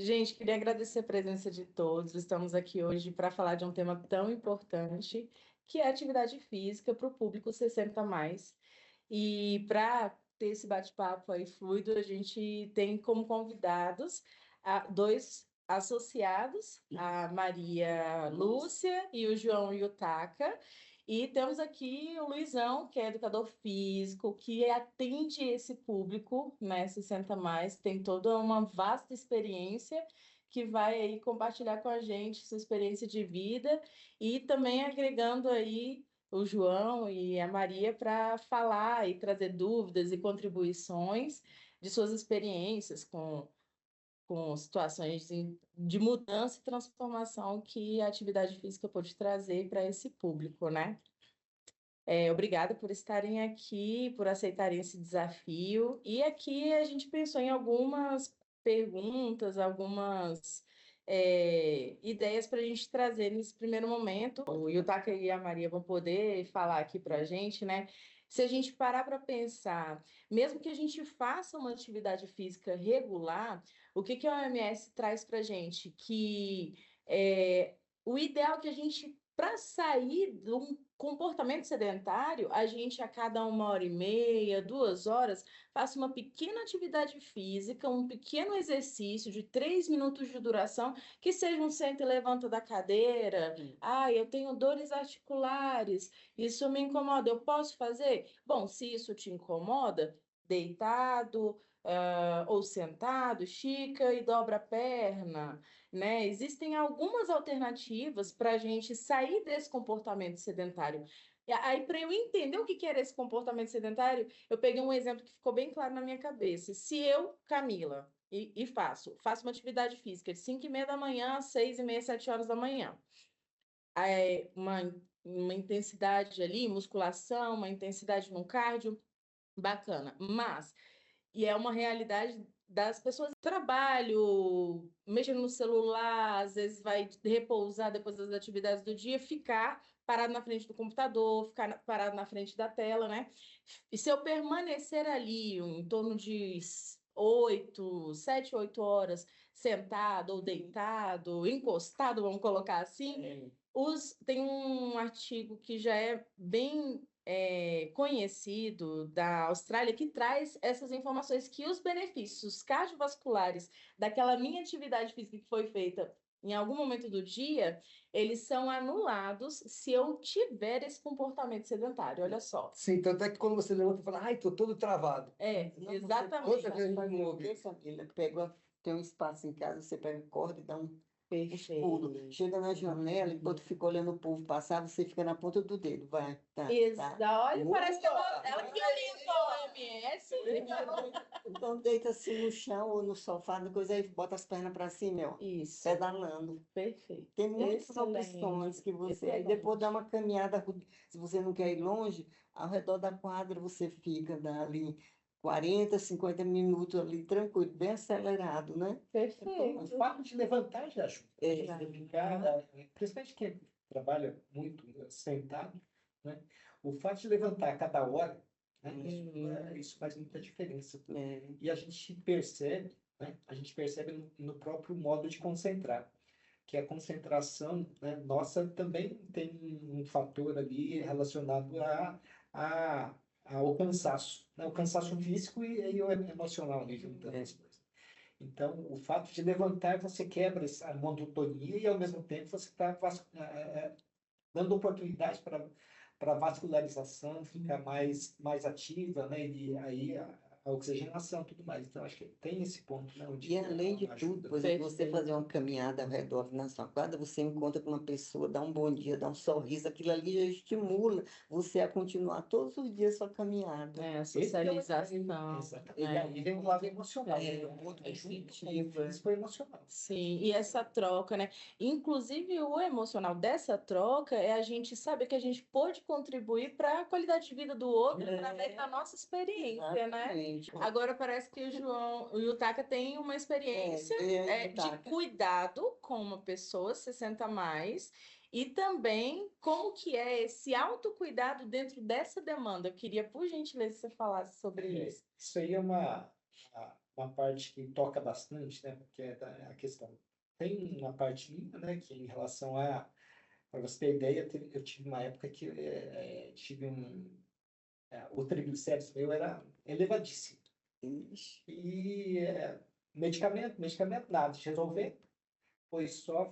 Gente, queria agradecer a presença de todos. Estamos aqui hoje para falar de um tema tão importante, que é a atividade física para o público 60 mais. E para ter esse bate-papo aí fluido, a gente tem como convidados dois associados, a Maria Lúcia e o João Yutaka. E temos aqui o Luizão, que é educador físico, que atende esse público, né, 60 mais, tem toda uma vasta experiência que vai aí compartilhar com a gente sua experiência de vida e também agregando aí o João e a Maria para falar e trazer dúvidas e contribuições de suas experiências com situações de mudança e transformação que a atividade física pode trazer para esse público, né? Obrigada por estarem aqui, por aceitarem esse desafio. E aqui a gente pensou em algumas perguntas, algumas ideias para a gente trazer nesse primeiro momento. O Yutaka e a Maria vão poder falar aqui para a gente, né? Se a gente parar para pensar, mesmo que a gente faça uma atividade física regular, o que a OMS traz para a gente? Que o ideal é que a gente, para sair de um comportamento sedentário, a gente a cada 1h30, 2 horas, faça uma pequena atividade física, um pequeno exercício de 3 minutos de duração, que seja um senta e levanta da cadeira. Eu tenho dores articulares, isso me incomoda, eu posso fazer? Bom, se isso te incomoda, deitado, ou sentado, estica e dobra a perna, né? Existem algumas alternativas para a gente sair desse comportamento sedentário. E aí, para eu entender o que era esse comportamento sedentário, eu peguei um exemplo que ficou bem claro na minha cabeça. Se eu, Camila, e faço uma atividade física de 5h30 da manhã às 6h30, 7 horas da manhã, uma intensidade ali, musculação, uma intensidade no cardio, bacana. E é uma realidade das pessoas. Trabalho, mexendo no celular, às vezes vai repousar depois das atividades do dia, ficar parado na frente do computador, ficar parado na frente da tela, né? E se eu permanecer ali em torno de 7, 8 horas sentado ou deitado, encostado, vamos colocar assim, tem um artigo que já é bem conhecido da Austrália que traz essas informações que os benefícios cardiovasculares daquela minha atividade física que foi feita em algum momento do dia, eles são anulados se eu tiver esse comportamento sedentário. Olha só. Sim, tanto é que quando você levanta e fala, ai, tô todo travado. Não, exatamente. Quantas vezes a gente não ouve? Camila, tem um espaço em casa, você pega corda e dá uns Perfeito. pulos. Chega na janela, enquanto fica olhando o povo passar, você fica na ponta do dedo. Vai, tá. Olha, parece que ela que orientou a OMS. Então deita assim no chão ou no sofá, depois aí bota as pernas para cima, ó. Isso. Pedalando. Perfeito. Tem muitas Excelente. opções que você. Aí Excelente. depois dá uma caminhada, se você não quer ir longe, ao redor da quadra você fica ali 40, 50 minutos ali, tranquilo, bem acelerado, né? Perfeito. O fato de levantar já ajuda. É. Principalmente quem trabalha muito sentado, né? O fato de levantar a cada hora, né? Isso faz muita diferença. E a gente percebe, né? A gente percebe no próprio modo de concentrar, que a concentração, né, nossa também tem um fator ali relacionado ao cansaço, né? O cansaço físico e o emocional ali juntando as coisas. Então, o fato de levantar, você quebra a monotonia e, ao mesmo tempo, você está dando oportunidade para a vascularização ficar mais ativa, né? E aí a oxigenação e tudo mais. Então, acho que tem esse ponto, né? E além de tudo, por exemplo, você fazer uma caminhada ao redor na sua quadra, você encontra com uma pessoa, dá um bom dia, dá um sorriso, aquilo ali já estimula você a continuar todos os dias sua caminhada. A socialização. E aí vem um lado emocional, Efetiva. emocional. Sim, e essa troca, né? Inclusive, o emocional dessa troca é a gente saber que a gente pode contribuir para a qualidade de vida do outro através da nossa experiência, né? Agora parece que o Yutaka tem uma experiência de cuidado com uma pessoa 60 mais e também como que é esse autocuidado dentro dessa demanda. Eu queria, por gentileza, que você falasse sobre isso. Isso aí é uma uma parte que toca bastante, né? Porque é a questão. Tem uma parte minha, né? Que em relação a... Para você ter ideia, eu tive uma época que tive o triglicérides meu era elevadíssimo. Ixi. E medicamento nada, de resolver. Foi só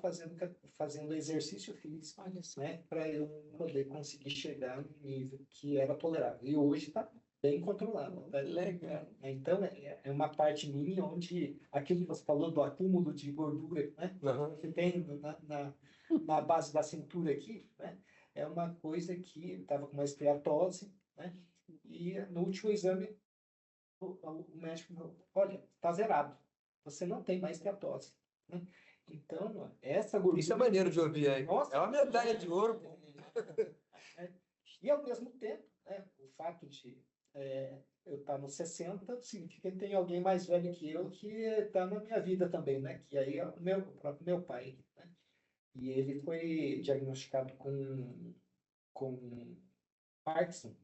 fazendo exercício físico, Olha só. né? Para eu poder conseguir chegar no nível que era tolerável. E hoje está bem controlado. Tá? Legal. Então, é uma parte minha onde aquilo que você falou do acúmulo de gordura, né? Que tem na base da cintura aqui, né? É uma coisa que estava com uma esteatose, né? E no último exame, o médico falou, olha, está zerado. Você não tem mais esteatose, né? Então, essa gordura... Isso é maneiro de ouvir aí. Nossa, é uma medalha de ouro. Pô. E ao mesmo tempo, né, o fato de eu estar nos 60 significa que tem alguém mais velho que eu que está na minha vida também, né? Que aí é o próprio meu pai, né? E ele foi diagnosticado com Parkinson.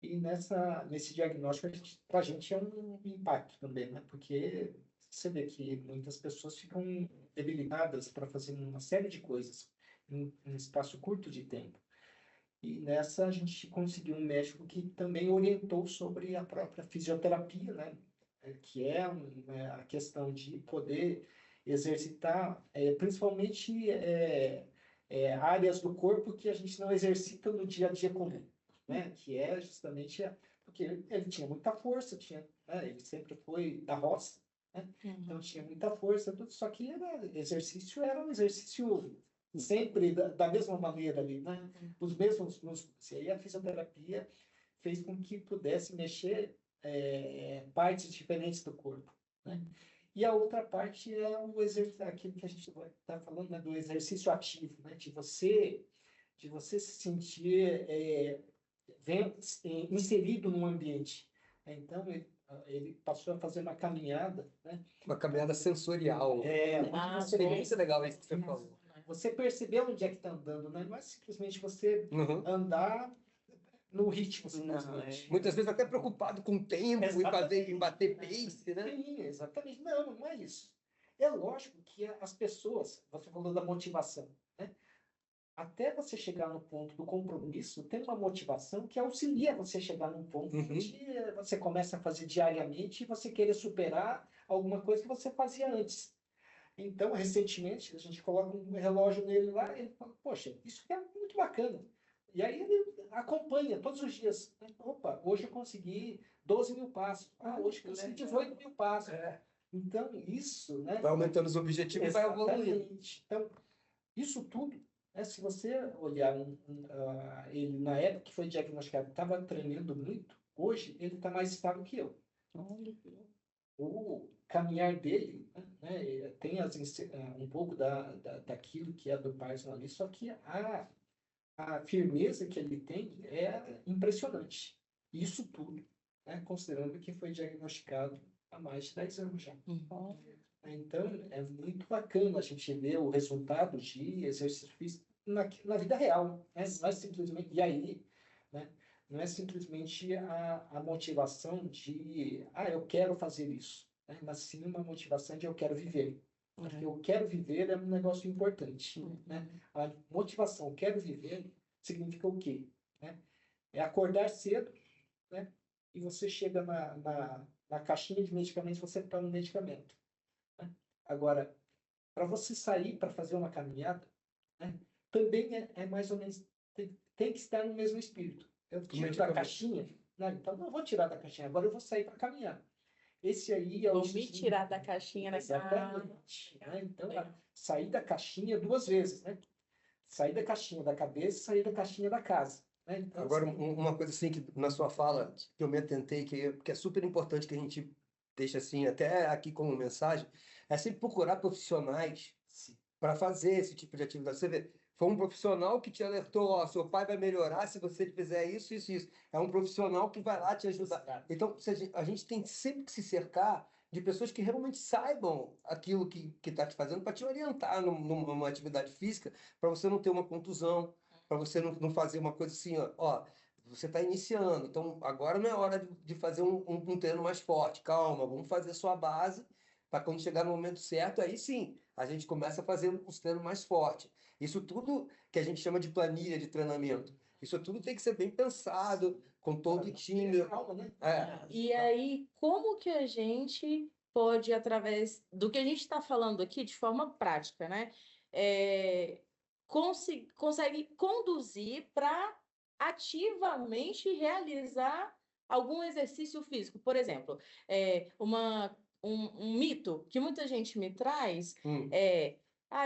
E nesse diagnóstico, para a gente é um impacto também, né? Porque você vê que muitas pessoas ficam debilitadas para fazer uma série de coisas em um espaço curto de tempo. E nessa a gente conseguiu um médico que também orientou sobre a própria fisioterapia, né? Que é a questão de poder exercitar, principalmente áreas do corpo que a gente não exercita no dia a dia comum, né? Que é justamente porque ele tinha muita força, né? Ele sempre foi da roça, né? Então tinha muita força, tudo, só que era um exercício sempre da mesma maneira ali, né? Os mesmos músculos. E aí a fisioterapia fez com que pudesse mexer partes diferentes do corpo, né? E a outra parte é aquilo que a gente está falando, né, do exercício ativo, né? De você se sentir inserido num ambiente. Então, ele passou a fazer uma caminhada, né? Uma caminhada sensorial. Uma experiência legal isso que você falou. Você perceber onde é que está andando, né? Não é simplesmente você andar no ritmo, simplesmente. Muitas vezes até preocupado com o tempo e bater pace, né? Sim, exatamente. Não é isso. É lógico que as pessoas, você falou da motivação, né? Até você chegar no ponto do compromisso, tem uma motivação que auxilia você chegar num ponto onde você começa a fazer diariamente e você querer superar alguma coisa que você fazia antes. Então, recentemente, a gente coloca um relógio nele lá e ele fala, poxa, isso é muito bacana. E aí ele acompanha todos os dias. Opa, hoje eu consegui 12 mil passos. Hoje eu consegui 18 mil passos. Então, isso... né? Vai aumentando os objetivos e vai evoluindo. Então, isso tudo, né, se você olhar ele na época que foi diagnosticado, estava tremendo muito, hoje ele está mais estável que eu. O caminhar dele, né, tem um pouco daquilo que é do Parkinson ali, só que a firmeza que ele tem é impressionante. Isso tudo, né, considerando que foi diagnosticado há mais de 10 anos já. Então, é muito bacana a gente ver o resultado de exercício físico na vida real. Né? Não é simplesmente... E aí, né, não é simplesmente a motivação de eu quero fazer isso, né? Mas sim uma motivação de eu quero viver. Porque eu quero viver é um negócio importante. Né? A motivação, eu quero viver, significa o quê? Né? É acordar cedo, né? E você chega na caixinha de medicamentos, você toma um medicamento. Né? Agora, para você sair para fazer uma caminhada, né, também é mais ou menos... Tem que estar no mesmo espírito. Eu tiro da caixinha, né? Então não vou tirar da caixinha, agora eu vou sair para caminhar. Esse aí é o... Vou me tirar da caixinha, né? Exatamente. Né? Então, sair da caixinha 2 vezes, né? Sair da caixinha da cabeça e sair da caixinha da casa. Né? Então, agora, uma coisa assim que na sua fala, que eu me atentei, que é super importante que a gente deixa assim, até aqui como mensagem, é sempre procurar profissionais para fazer esse tipo de atividade. Você vê, foi um profissional que te alertou, seu pai vai melhorar se você fizer isso, isso, isso. É um profissional que vai lá te ajudar. Então, a gente tem sempre que se cercar de pessoas que realmente saibam aquilo que está te fazendo para te orientar numa atividade física, para você não ter uma contusão, para você não fazer uma coisa assim, você está iniciando, então agora não é hora de fazer um treino mais forte. Calma, vamos fazer a sua base, para quando chegar no momento certo, aí sim, a gente começa a fazer os treinos mais fortes. Isso tudo que a gente chama de planilha de treinamento. Isso tudo tem que ser bem pensado, com todo o time. Calma, né? E aí, como que a gente pode, através do que a gente está falando aqui, de forma prática, né? Consegue conduzir para ativamente realizar algum exercício físico? Por exemplo, um mito que muita gente me traz é: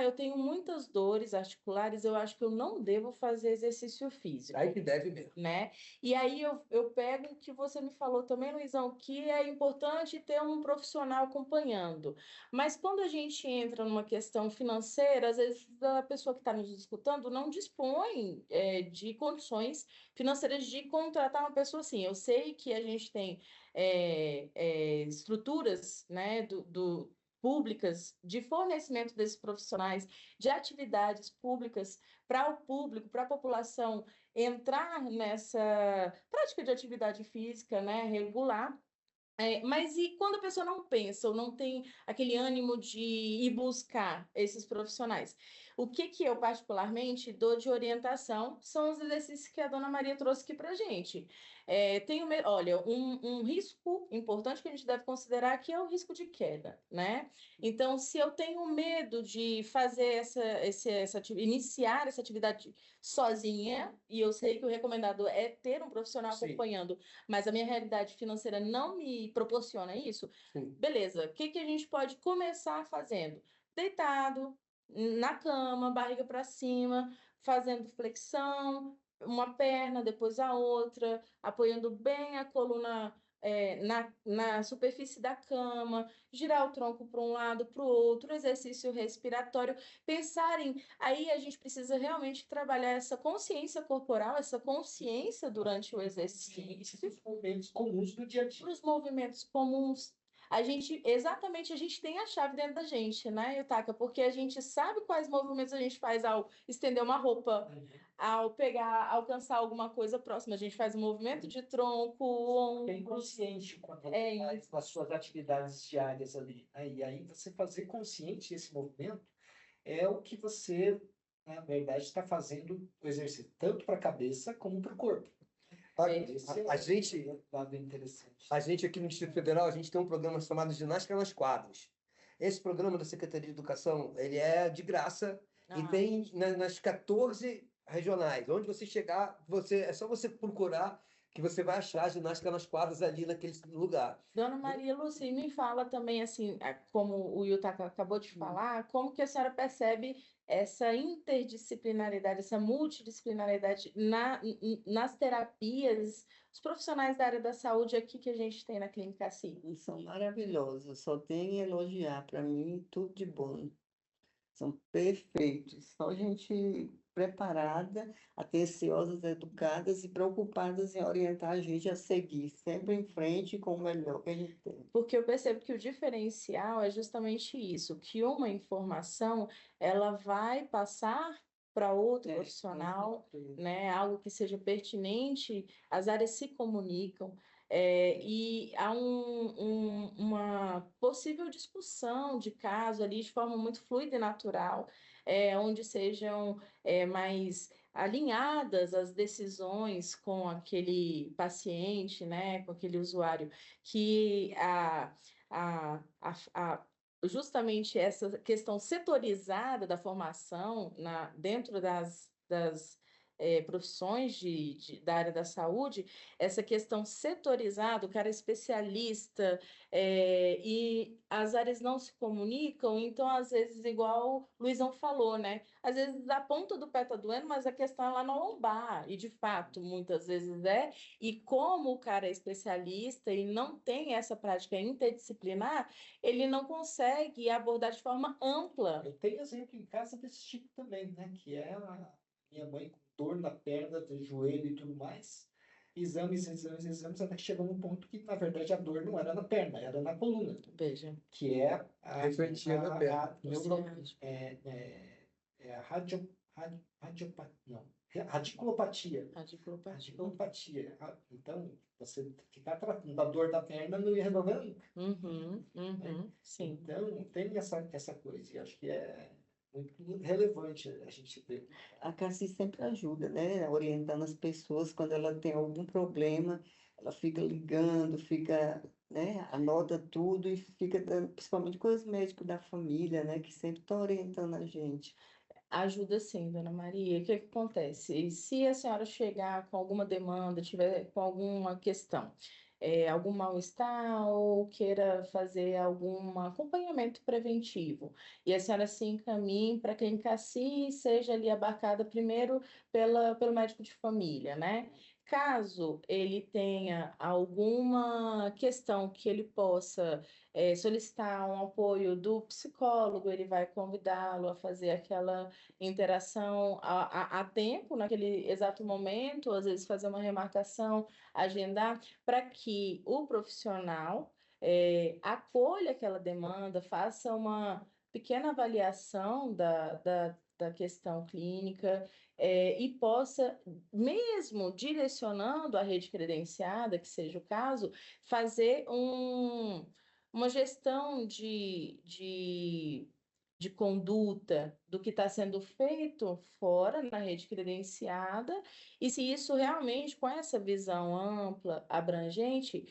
eu tenho muitas dores articulares, eu acho que eu não devo fazer exercício físico. Aí que deve mesmo. Né? E aí eu pego o que você me falou também, Luizão, que é importante ter um profissional acompanhando. Mas quando a gente entra numa questão financeira, às vezes a pessoa que está nos escutando não dispõe de condições financeiras de contratar uma pessoa assim. Eu sei que a gente tem estruturas, né, públicas de fornecimento desses profissionais, de atividades públicas para o público, para a população entrar nessa prática de atividade física, né, regular. Mas e quando a pessoa não pensa ou não tem aquele ânimo de ir buscar esses profissionais? O que eu particularmente dou de orientação são os exercícios que a dona Maria trouxe aqui para a gente. Olha, um risco importante que a gente deve considerar aqui é o risco de queda, né? Então, se eu tenho medo de fazer iniciar essa atividade sozinha, e eu sei que o recomendado é ter um profissional acompanhando, mas a minha realidade financeira não me proporciona isso, beleza, o que a gente pode começar fazendo? Deitado, na cama, barriga para cima, fazendo flexão, uma perna, depois a outra, apoiando bem a coluna na superfície da cama, girar o tronco para um lado, para o outro, exercício respiratório. Aí a gente precisa realmente trabalhar essa consciência corporal, essa consciência durante o exercício. Os movimentos comuns do dia a dia. Para os movimentos comuns. A gente tem a chave dentro da gente, né, Yutaka? Porque a gente sabe quais movimentos a gente faz ao estender uma roupa, ao alcançar alguma coisa próxima. A gente faz um movimento de tronco, ombros. É inconsciente quando você faz as suas atividades diárias ali. E aí você fazer consciente esse movimento é o que você, na verdade, está fazendo o exercício, tanto para a cabeça como para o corpo. A gente interessante. A gente aqui no Distrito Federal, a gente tem um programa chamado Ginástica nas Quadras. Esse programa da Secretaria de Educação, ele é de graça e tem nas 14 regionais. Onde você chegar, é só você procurar que você vai achar ginástica nas quadras ali naquele lugar. Dona Maria Lúcia, me fala também, assim, como o Yutaka acabou de falar, como que a senhora percebe essa interdisciplinaridade, essa multidisciplinaridade nas terapias, os profissionais da área da saúde aqui que a gente tem na Clínica Assis? São maravilhosos, só tenho a elogiar, para mim, tudo de bom. São perfeitos, só gente preparada, atenciosas, educadas e preocupadas em orientar a gente a seguir sempre em frente com o melhor que a gente tem. Porque eu percebo que o diferencial é justamente isso, que uma informação ela vai passar para outro profissional, né? Algo que seja pertinente, as áreas se comunicam. E há uma possível discussão de caso ali de forma muito fluida e natural, onde sejam mais alinhadas as decisões com aquele paciente, né, com aquele usuário, que justamente essa questão setorizada da formação dentro das profissões da área da saúde, essa questão setorizada, o cara é especialista, e as áreas não se comunicam, então, às vezes, igual o Luizão falou, né? Às vezes a ponta do pé está doendo, mas a questão é lá na lombar, e de fato, muitas vezes e como o cara é especialista e não tem essa prática interdisciplinar, ele não consegue abordar de forma ampla. Eu tenho exemplo em casa desse tipo também, né? Que é a minha mãe com dor na perna, do joelho e tudo mais. Exames, até que chegou num ponto que, na verdade, a dor não era na perna, era na coluna. Veja. Que é a refletia na perna. a não, radiculopatia. Radiculopatia. Radiculopatia. Então, você ficar tratando da dor da perna não ia resolver nunca. Sim. Então, tem essa coisa, e acho que é muito relevante a gente ver. A Cassi sempre ajuda, né? Orientando as pessoas quando ela tem algum problema, ela fica ligando, fica, né? Anota tudo e fica dando, principalmente com os médicos da família, né? Que sempre estão orientando a gente. Ajuda sim, dona Maria. O que que acontece? E se a senhora chegar com alguma demanda, tiver com alguma questão, algum mal-estar ou queira fazer algum acompanhamento preventivo, e a senhora se encaminhe para quem CACI seja ali abarcada primeiro pelo médico de família, né? Caso ele tenha alguma questão que ele possa solicitar um apoio do psicólogo, ele vai convidá-lo a fazer aquela interação a tempo, naquele exato momento, às vezes fazer uma remarcação, agendar, para que o profissional acolha aquela demanda, faça uma pequena avaliação da questão clínica e possa, mesmo direcionando a rede credenciada, que seja o caso, fazer uma gestão de conduta do que está sendo feito fora na rede credenciada, e se isso realmente, com essa visão ampla, abrangente,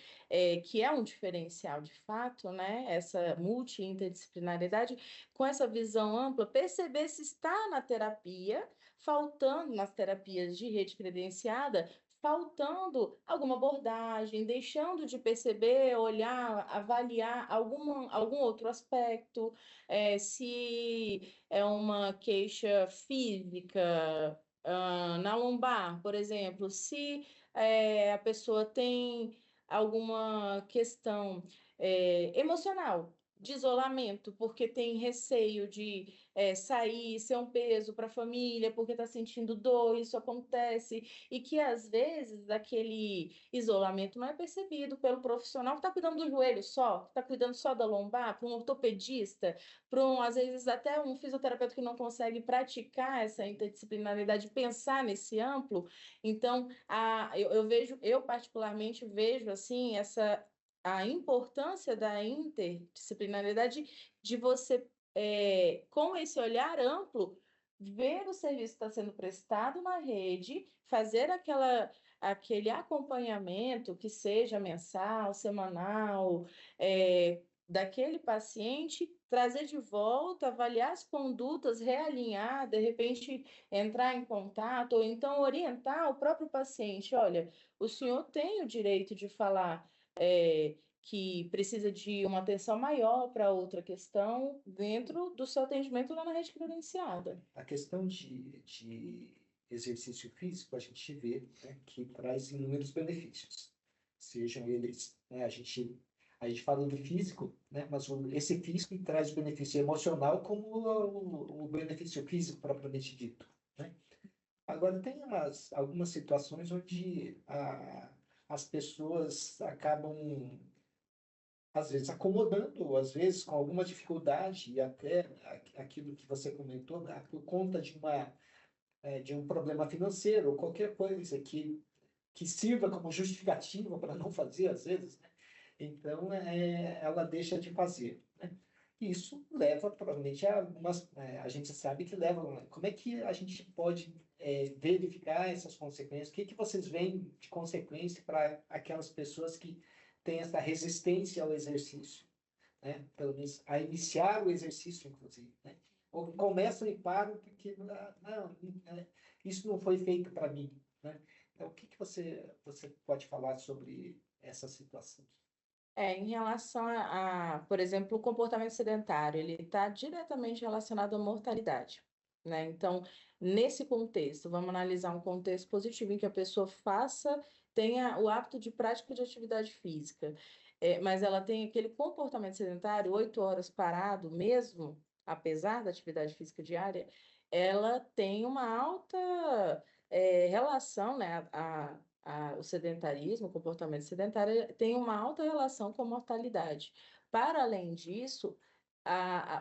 que é um diferencial de fato, né? Essa multi-interdisciplinaridade, com essa visão ampla, perceber se está na terapia, faltando nas terapias de rede credenciada, faltando alguma abordagem, deixando de perceber, olhar, avaliar algum outro aspecto, se é uma queixa física, na lombar, por exemplo, se a pessoa tem alguma questão emocional, de isolamento, porque tem receio de sair, ser um peso para a família, porque está sentindo dor, isso acontece, e que às vezes aquele isolamento não é percebido pelo profissional que está cuidando do joelho só, que está cuidando só da lombar, para um ortopedista, às vezes até um fisioterapeuta que não consegue praticar essa interdisciplinaridade, pensar nesse amplo. Então, eu particularmente vejo assim a importância da interdisciplinaridade de você, com esse olhar amplo, ver o serviço que está sendo prestado na rede, fazer aquele acompanhamento, que seja mensal, semanal, daquele paciente, trazer de volta, avaliar as condutas, realinhar, de repente entrar em contato, ou então orientar o próprio paciente. Olha, o senhor tem o direito de falar que precisa de uma atenção maior para outra questão dentro do seu atendimento lá na rede credenciada. A questão de exercício físico, a gente vê, né, que traz inúmeros benefícios. Sejam eles, né, a gente fala do físico, né, mas esse físico traz o benefício emocional como o benefício físico propriamente dito, né? Agora, tem algumas situações onde as pessoas acabam, às vezes, acomodando, ou às vezes com alguma dificuldade, e até aquilo que você comentou, né, por conta de um problema financeiro, ou qualquer coisa que sirva como justificativa para não fazer, às vezes, né? Então, ela deixa de fazer, né? Isso leva, provavelmente, a algumas... a gente sabe que leva... Como é que a gente pode verificar essas consequências? O que vocês veem de consequência para aquelas pessoas que têm essa resistência ao exercício, né? Pelo menos a iniciar o exercício, inclusive, né? Ou começam e param porque isso não foi feito para mim, né? Então, o que você pode falar sobre essa situação? Em relação por exemplo, o comportamento sedentário, ele está diretamente relacionado à mortalidade, né? Então, nesse contexto, vamos analisar um contexto positivo em que a pessoa tenha o hábito de prática de atividade física, mas ela tem aquele comportamento sedentário, 8 horas parado mesmo, apesar da atividade física diária, ela tem uma alta relação, né? O sedentarismo, o comportamento sedentário, tem uma alta relação com a mortalidade. Para além disso,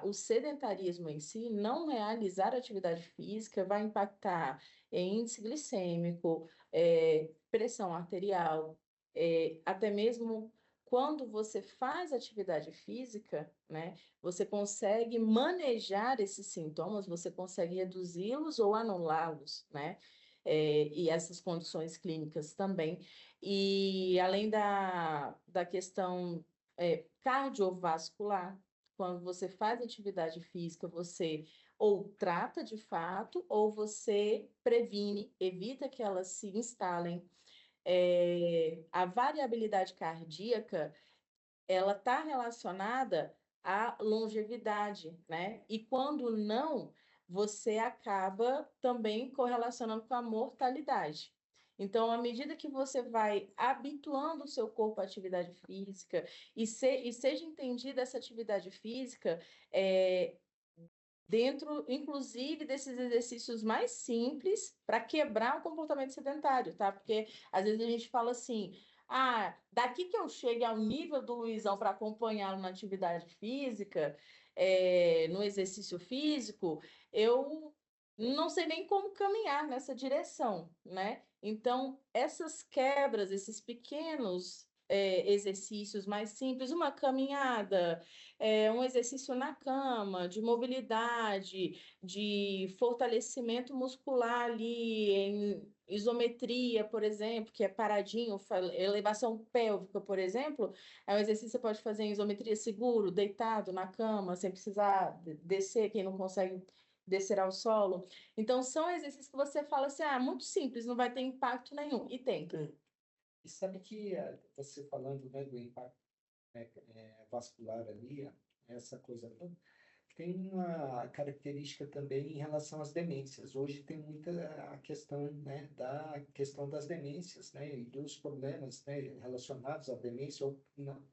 o sedentarismo em si, não realizar atividade física, vai impactar em índice glicêmico, pressão arterial, até mesmo quando você faz atividade física, né, você consegue manejar esses sintomas, você consegue reduzi-los ou anulá-los, né? E essas condições clínicas também. E além da questão cardiovascular, quando você faz atividade física, você ou trata de fato, ou você previne, evita que elas se instalem. A variabilidade cardíaca, ela está relacionada à longevidade, né? E quando não, você acaba também correlacionando com a mortalidade. Então, à medida que você vai habituando o seu corpo à atividade física e seja entendida essa atividade física, dentro, inclusive, desses exercícios mais simples para quebrar o comportamento sedentário, tá? Porque às vezes a gente fala assim, daqui que eu chegue ao nível do Luizão para acompanhá-lo na atividade física, no exercício físico, eu não sei nem como caminhar nessa direção, né? Então, essas quebras, esses pequenos exercícios mais simples, uma caminhada, um exercício na cama, de mobilidade, de fortalecimento muscular ali, em isometria, por exemplo, que é paradinho, elevação pélvica, por exemplo, é um exercício que você pode fazer em isometria seguro, deitado na cama, sem precisar descer, quem não consegue descer ao solo. Então, são exercícios que você fala assim, muito simples, não vai ter impacto nenhum. E tem. E sabe que você falando, né, do impacto vascular ali, essa coisa toda, tem uma característica também em relação às demências. Hoje tem muita a questão, né, da questão das demências, né, e dos problemas, né, relacionados à demência, ou não,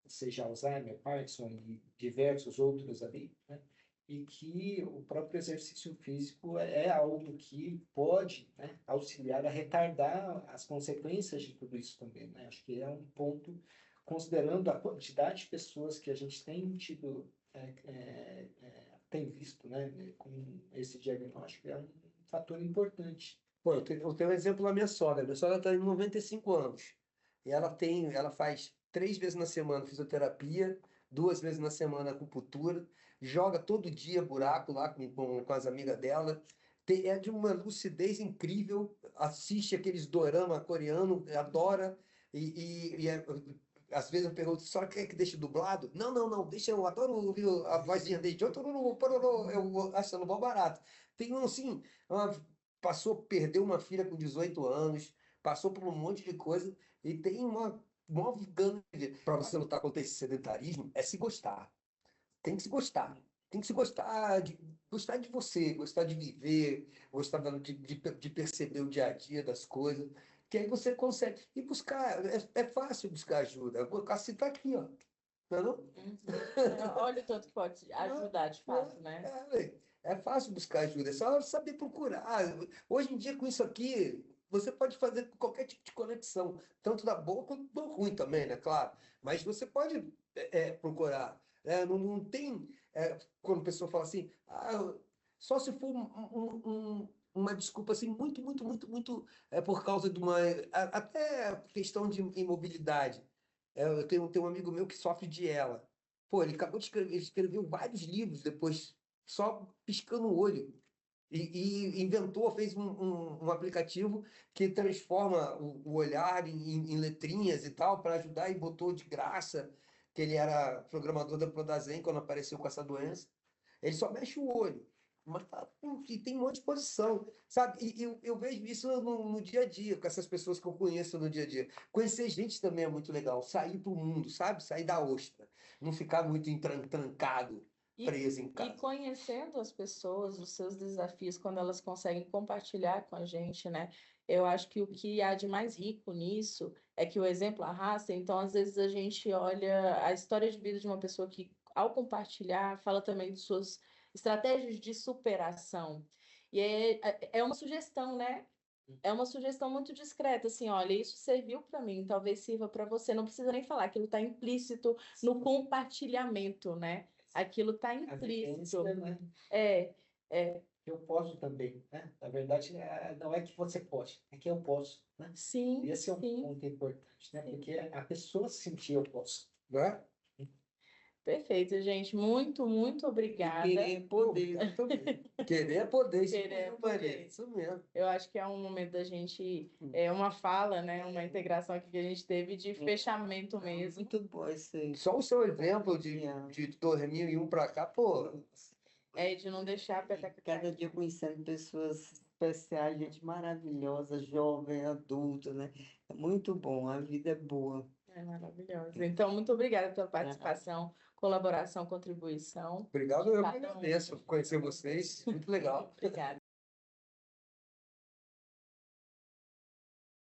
seja Alzheimer, Parkinson e diversos outros ali, né, e que o próprio exercício físico é algo que pode, né, auxiliar a retardar as consequências de tudo isso também, né? Acho que é um ponto, considerando a quantidade de pessoas que a gente tem tido, tem visto, né, com esse diagnóstico, é um fator importante. Pô, eu tenho um exemplo da minha sogra. Minha sogra está em 95 anos. E ela faz 3 vezes na semana fisioterapia, 2 vezes na semana acupuntura, joga todo dia buraco lá com as amigas dela. É de uma lucidez incrível, assiste aqueles dorama coreano, adora. Às vezes eu pergunto, só quer que deixe dublado? Não, não, não, deixa, eu adoro ouvir a vozinha dele. Eu achando mó barato. Tem um assim, perdeu uma filha com 18 anos, passou por um monte de coisa e tem uma gana para você lutar contra esse sedentarismo é se gostar. Tem que se gostar. Tem que se gostar de você, gostar de viver, gostar de perceber o dia a dia das coisas, que aí você consegue. E buscar, é fácil buscar ajuda. A Cassi está aqui, ó. Não é não? Olha o tanto que pode ajudar, de fato, né? É fácil buscar ajuda, é só saber procurar. Hoje em dia, com isso aqui, você pode fazer qualquer tipo de conexão, tanto da boa quanto do ruim também, né? Claro. Mas você pode procurar. Não tem. Quando a pessoa fala assim, só se for uma desculpa assim, muito, muito, muito, muito por causa de uma. Até questão de imobilidade. Eu tenho um amigo meu que sofre de ELA. Pô, ele acabou de escrever, ele escreveu vários livros depois, só piscando o olho. E inventou, fez um aplicativo que transforma o olhar em letrinhas e tal, para ajudar, e botou de graça, que ele era programador da Prodazen quando apareceu com essa doença. Ele só mexe o olho. Mas e tem um monte de posição, sabe? E eu vejo isso no dia a dia, com essas pessoas que eu conheço no dia a dia. Conhecer gente também é muito legal, sair para o mundo, sabe? Sair da ostra, não ficar muito trancado, preso em E casa. conhecendo as pessoas, os seus desafios, quando elas conseguem compartilhar com a gente, né? Eu acho que o que há de mais rico nisso é que o exemplo arrasta. Então, às vezes, a gente olha a história de vida de uma pessoa que, ao compartilhar, fala também de suas estratégias de superação. E é uma sugestão, né? É uma sugestão muito discreta, assim, olha, isso serviu para mim, talvez sirva para você. Não precisa nem falar, aquilo está implícito no compartilhamento, né? aquilo está A implícito. vivência, né? É, Eu posso também, né? Na verdade, não é que você pode, é que eu posso, né? sim, Esse é um sim, ponto importante, né? sim. Porque a pessoa sentir eu posso. Não é? Perfeito, gente. Muito, muito E obrigada. querer poder. Eu também. Querer é poder, isso Querer é mesmo, Maria. poder. Isso mesmo. Eu acho que é um momento da gente, uma fala, né? Uma integração aqui que a gente teve de fechamento mesmo. Muito bom isso aí. Só o seu exemplo de 2001 para cá, pô, De não deixar a peteca Cada cair. dia conhecendo pessoas especiais, gente maravilhosa, jovem, adulto, né? É muito bom, a vida é boa. É maravilhoso. Então, muito obrigada pela participação, colaboração, contribuição. obrigado, eu que Cada um. agradeço por conhecer vocês. Muito legal. Obrigada.